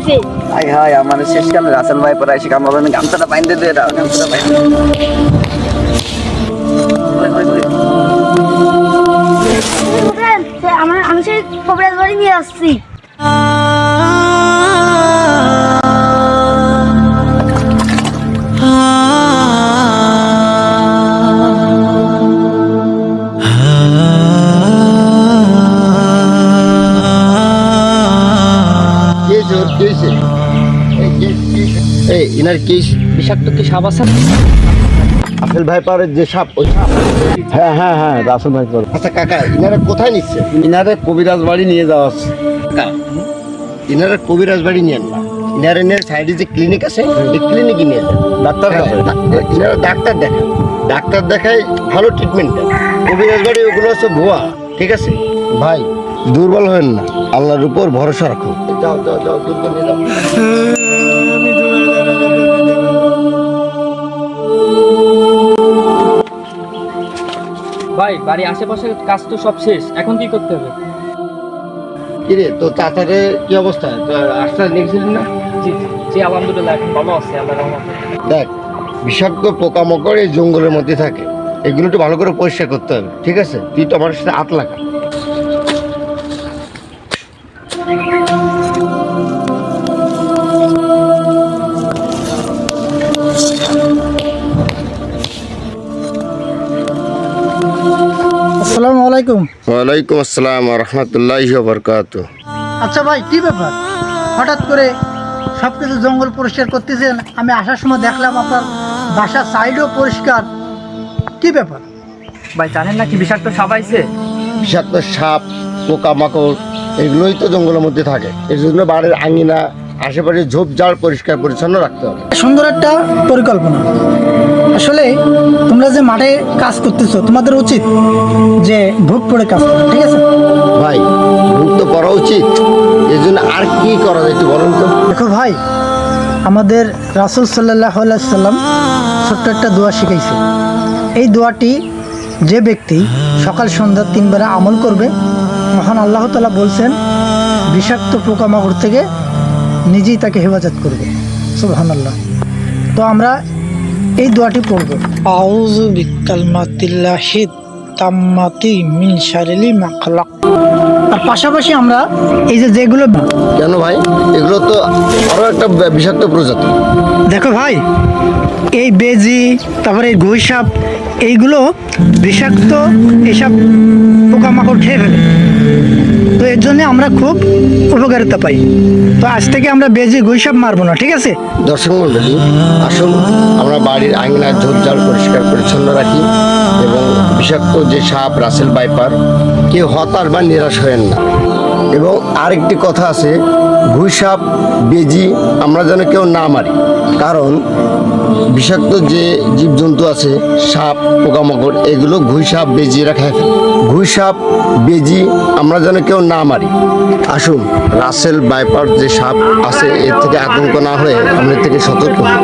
কামড়াইছে। High high আমার শেষ কামে রাসেল ভাই পরে এসে কামড়াবে গামছাটা বাইন্ধে দে গামছাটা বাইন্ধে আমি সেই কবিরাজ বাড়ি নিয়ে আসছি। ইনার কি বিষাক্ত কি সাপ আছে? রাসেল ভাই পারের যে সাপ ওই সাপ? হ্যাঁ হ্যাঁ হ্যাঁ রাসেল ভাই পার। আচ্ছা কাকা ইনারা কোথায় নিচ্ছে? ইনারে কবিরাজ বাড়ি নিয়ে যাওয়া হচ্ছে। ইনারা কবিরাজ বাড়ি নিয়ে না, ইনারে নিয়ে সাইডে যে ক্লিনিক আছে এই ক্লিনিকে নিয়ে যান। ডাক্তার ইনারা ডাক্তার দেখায়, ডাক্তার দেখায় ভালো ট্রিটমেন্ট দেয়। কবিরাজ বাড়ি ওগুলো হচ্ছে ভুয়া, ঠিক আছে ভাই? দুর্বল হবেন না, আল্লাহর উপর ভরসা রাখো। যাও যাও যাও দুর্বল নিয়ে যাও। ভাই বাড়ির আশেপাশের কাজ তো সব শেষ, এখন কি করতে হবে? কিরে তো চাচারে কি অবস্থা? আসতে দেখছিলি না? জি জি আলহামদুলিল্লাহ এখন ভালো আছে আল্লাহর রহমতে। দেখ বিষাক্ত পোকামাকড় এই জঙ্গলের মধ্যে থাকে, এগুলো একটু ভালো করে পরিষ্কার করতে হবে, ঠিক আছে? তুই তো আমার সাথে হাত লাগা। আসসালামু আলাইকুম। ওয়ালাইকুম আসসালাম রহমতুল্লাহি ওয়া বারাকাতুহু। আচ্ছা ভাই, কি ব্যাপার হঠাৎ করে সব কিছু জঙ্গল পরিষ্কার করতেছেন? আমি আসার সময় দেখলাম আপনার বাসার সাইডও পরিষ্কার, কি ব্যাপার? ভাই জানেন না কি বিষাক্ত সাপ আইছে? বিষাক্ত সাপ পোকামাকড় এগুলোই তো জঙ্গলের মধ্যে থাকে, এই জন্য বাড়ির আঙিনা আশেপাশে ঝোপঝাড় পরিষ্কার পরিচ্ছন্ন রাখতে হবে। সুন্দর একটা পরিকল্পনা। আসলে তোমরা যে মাঠে কাজ করতেছো তোমাদের উচিত যে ভোগ পড়ে কাজ করা, ঠিক আছে? ভাই ভুল তো করা উচিত, এই জন্য আর কি করা যায় একটু বলুন তো? দেখো ভাই, আমাদের রাসূল সাল্লাল্লাহু আলাইহি সাল্লাম ছোট্ট একটা দোয়া শিখাইছে। এই দোয়াটি যে ব্যক্তি সকাল সন্ধ্যা 3 বেলা আমল করবে, মহান আল্লাহ তাআলা বলছেন বিষাক্ত পোকামাকড় থেকে নিজেই তাকে হেফাজত করবে। সুবহানাল্লাহ। তো আমরা এই দোয়াটি পড়ব, আউযু বিকালমাতিল্লাহি তাম্মাতি মিন শারিল মা খালাক। আর পাশাপাশি আমরা এই যেগুলো, কেন ভাই? এগুলো তো আরো একটা বিষাক্ত প্রজাতি। দেখো ভাই, এই বেজি তারপরে এই ঘুই সাপ এইগুলো বিষাক্ত, এইসব পোকামাকড় খেয়ে ফেলে। তো এর জন্য আমরা খুব উপকারিতা পাই। তো আজ থেকে আমরা বেজি ঘুই সাপ মারবো না, ঠিক আছে? দর্শক মন্ডলী, আসুন আমরা বাড়ির আঙিনা ঝোপঝাড় পরিষ্কার পরিচ্ছন্ন রাখি এবং বিষাক্ত যে সাপ রাসেল ভাইপার কেউ হতাশ বা নিরাশ হয়েন না। এবং আরেকটি কথা আছে, ঘুই সাপ বেজি আমরা যেন কেউ না মারি, কারণ বিষাক্ত যে জীবজন্তু আছে সাপ পোকামাকড় এগুলো ঘুই সাপ বেজি এরা খেয়ে ফেলে। ঘুই সাপ বেজি আমরা যেন কেউ না মারি। আসুন রাসেল ভাইপার যে সাপ আছে এর থেকে আতঙ্ক না হয়ে আমরা এর থেকে সতর্ক হই।